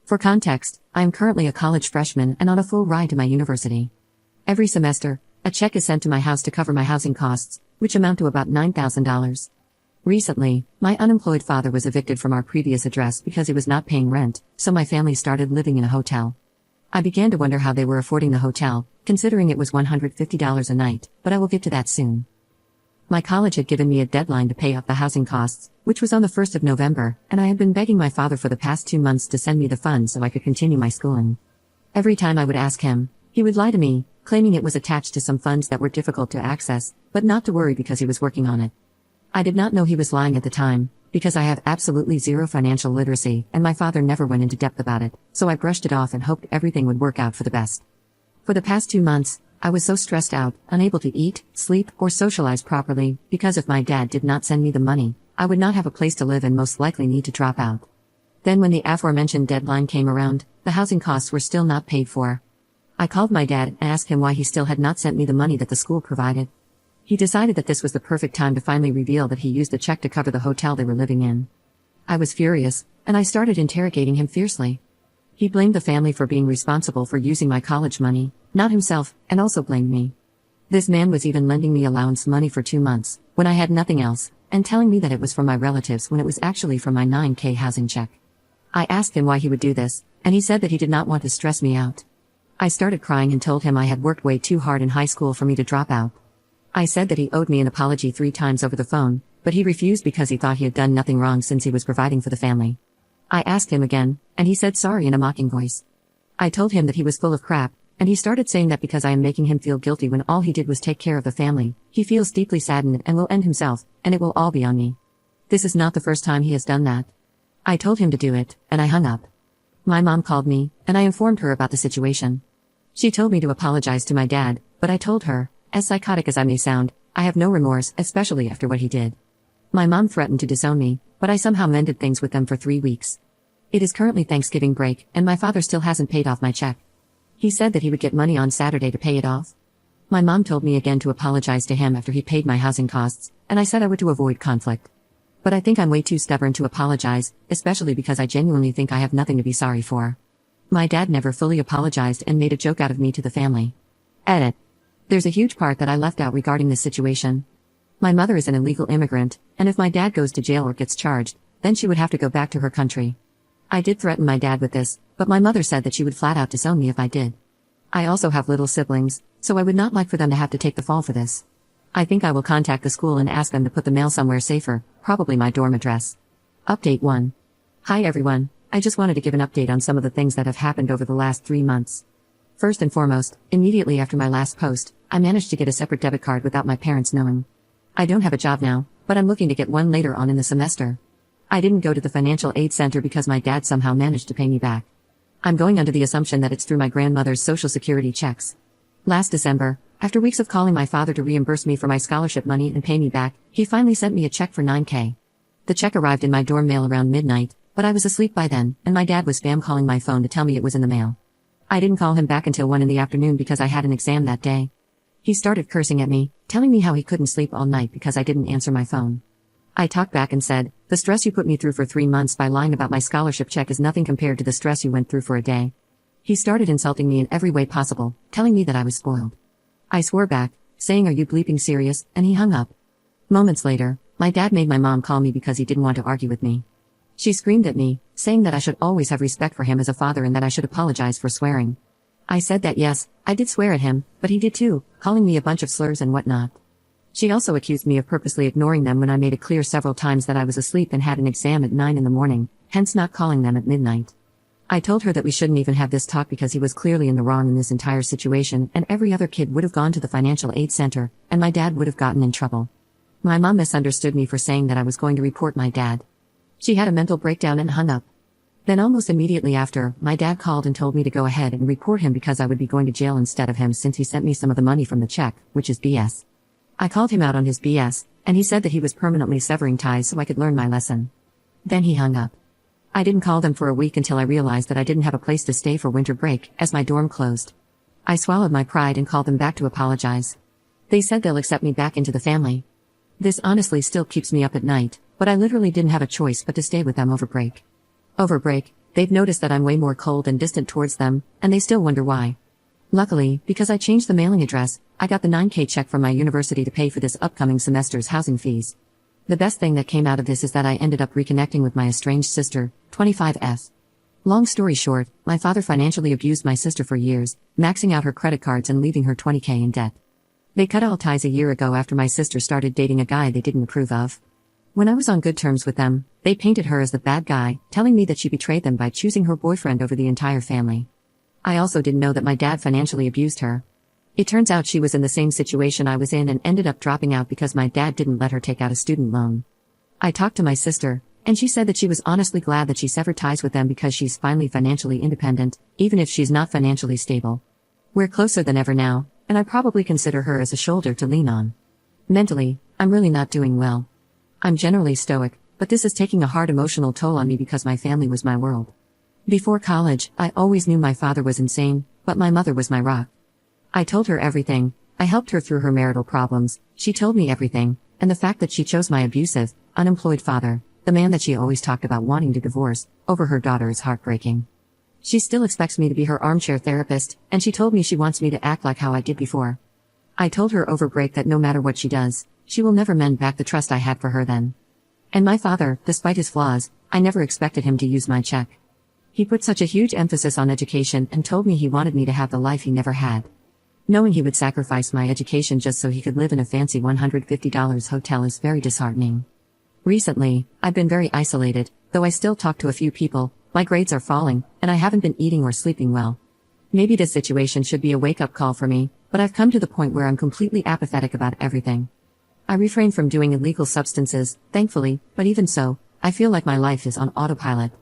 For context, I am currently a college freshman and on a full ride to my university. Every semester, a check is sent to my house to cover my housing costs, which amount to about $9,000. Recently, my unemployed father was evicted from our previous address because he was not paying rent, so my family started living in a hotel. I began to wonder how they were affording the hotel, considering it was $150 a night, but I will get to that soon. My college had given me a deadline to pay off the housing costs, which was on the 1st of November, and I had been begging my father for the past 2 months to send me the funds so I could continue my schooling. Every time I would ask him, he would lie to me, claiming it was attached to some funds that were difficult to access, but not to worry because he was working on it. I did not know he was lying at the time, because I have absolutely zero financial literacy and my father never went into depth about it, so I brushed it off and hoped everything would work out for the best. For the past 2 months, I was so stressed out, unable to eat, sleep, or socialize properly, because if my dad did not send me the money, I would not have a place to live and most likely need to drop out. Then when the aforementioned deadline came around, the housing costs were still not paid for. I called my dad and asked him why he still had not sent me the money that the school provided. He decided that this was the perfect time to finally reveal that he used the check to cover the hotel they were living in. I was furious, and I started interrogating him fiercely. He blamed the family for being responsible for using my college money, not himself, and also blamed me. This man was even lending me allowance money for 2 months, when I had nothing else, and telling me that it was from my relatives when it was actually from my $9K housing check. I asked him why he would do this, and he said that he did not want to stress me out. I started crying and told him I had worked way too hard in high school for me to drop out. I said that he owed me an apology 3 times over the phone, but he refused because he thought he had done nothing wrong since he was providing for the family. I asked him again, and he said sorry in a mocking voice. I told him that he was full of crap, and he started saying that because I am making him feel guilty when all he did was take care of the family, he feels deeply saddened and will end himself, and it will all be on me. This is not the first time he has done that. I told him to do it, and I hung up. My mom called me, and I informed her about the situation. She told me to apologize to my dad, but I told her, as psychotic as I may sound, I have no remorse, especially after what he did. My mom threatened to disown me, but I somehow mended things with them for 3 weeks. It is currently Thanksgiving break, and my father still hasn't paid off my check. He said that he would get money on Saturday to pay it off. My mom told me again to apologize to him after he paid my housing costs, and I said I would to avoid conflict. But I think I'm way too stubborn to apologize, especially because I genuinely think I have nothing to be sorry for. My dad never fully apologized and made a joke out of me to the family. Edit. There's a huge part that I left out regarding this situation. My mother is an illegal immigrant, and if my dad goes to jail or gets charged, then she would have to go back to her country. I did threaten my dad with this, but my mother said that she would flat out disown me if I did. I also have little siblings, so I would not like for them to have to take the fall for this. I think I will contact the school and ask them to put the mail somewhere safer, probably my dorm address. Update 1. Hi everyone, I just wanted to give an update on some of the things that have happened over the last 3 months. First and foremost, immediately after my last post, I managed to get a separate debit card without my parents knowing. I don't have a job now, but I'm looking to get one later on in the semester. I didn't go to the financial aid center because my dad somehow managed to pay me back. I'm going under the assumption that it's through my grandmother's social security checks. Last December, after weeks of calling my father to reimburse me for my scholarship money and pay me back, he finally sent me a check for $9K. The check arrived in my dorm mail around midnight, but I was asleep by then, and my dad was spam calling my phone to tell me it was in the mail. I didn't call him back until 1 in the afternoon because I had an exam that day. He started cursing at me, telling me how he couldn't sleep all night because I didn't answer my phone. I talked back and said, the stress you put me through for 3 months by lying about my scholarship check is nothing compared to the stress you went through for a day. He started insulting me in every way possible, telling me that I was spoiled. I swore back, saying, "Are you bleeping serious?" and he hung up. Moments later, my dad made my mom call me because he didn't want to argue with me. She screamed at me, saying that I should always have respect for him as a father and that I should apologize for swearing. I said that yes, I did swear at him, but he did too, calling me a bunch of slurs and whatnot. She also accused me of purposely ignoring them when I made it clear several times that I was asleep and had an exam at 9 in the morning, hence not calling them at midnight. I told her that we shouldn't even have this talk because he was clearly in the wrong in this entire situation and every other kid would have gone to the financial aid center, and my dad would have gotten in trouble. My mom misunderstood me for saying that I was going to report my dad. She had a mental breakdown and hung up. Then almost immediately after, my dad called and told me to go ahead and report him because I would be going to jail instead of him since he sent me some of the money from the check, which is BS. I called him out on his BS, and he said that he was permanently severing ties so I could learn my lesson. Then he hung up. I didn't call them for a week until I realized that I didn't have a place to stay for winter break, as my dorm closed. I swallowed my pride and called them back to apologize. They said they'll accept me back into the family. This honestly still keeps me up at night, but I literally didn't have a choice but to stay with them over break. Over break, They've noticed that I'm way more cold and distant towards them, and they still wonder why. Luckily, because I changed the mailing address, I got the 9K check from my university to pay for this upcoming semester's housing fees. The best thing that came out of this is that I ended up reconnecting with my estranged sister, 25F. Long story short, my father financially abused my sister for years, maxing out her credit cards and leaving her 20K in debt. They cut all ties a year ago after my sister started dating a guy they didn't approve of. When I was on good terms with them, they painted her as the bad guy, telling me that she betrayed them by choosing her boyfriend over the entire family. I also didn't know that my dad financially abused her. It turns out she was in the same situation I was in and ended up dropping out because my dad didn't let her take out a student loan. I talked to my sister, and she said that she was honestly glad that she severed ties with them because she's finally financially independent, even if she's not financially stable. We're closer than ever now, and I probably consider her as a shoulder to lean on. Mentally, I'm really not doing well. I'm generally stoic, but this is taking a hard emotional toll on me because my family was my world. Before college, I always knew my father was insane, but my mother was my rock. I told her everything, I helped her through her marital problems, she told me everything, and the fact that she chose my abusive, unemployed father, the man that she always talked about wanting to divorce, over her daughter is heartbreaking. She still expects me to be her armchair therapist, and she told me she wants me to act like how I did before. I told her over break that no matter what she does, she will never mend back the trust I had for her then. And my father, despite his flaws, I never expected him to use my check. He put such a huge emphasis on education and told me he wanted me to have the life he never had. Knowing he would sacrifice my education just so he could live in a fancy $150 hotel is very disheartening. Recently, I've been very isolated, though I still talk to a few people, my grades are falling, and I haven't been eating or sleeping well. Maybe this situation should be a wake-up call for me, but I've come to the point where I'm completely apathetic about everything. I refrain from doing illegal substances, thankfully, but even so, I feel like my life is on autopilot.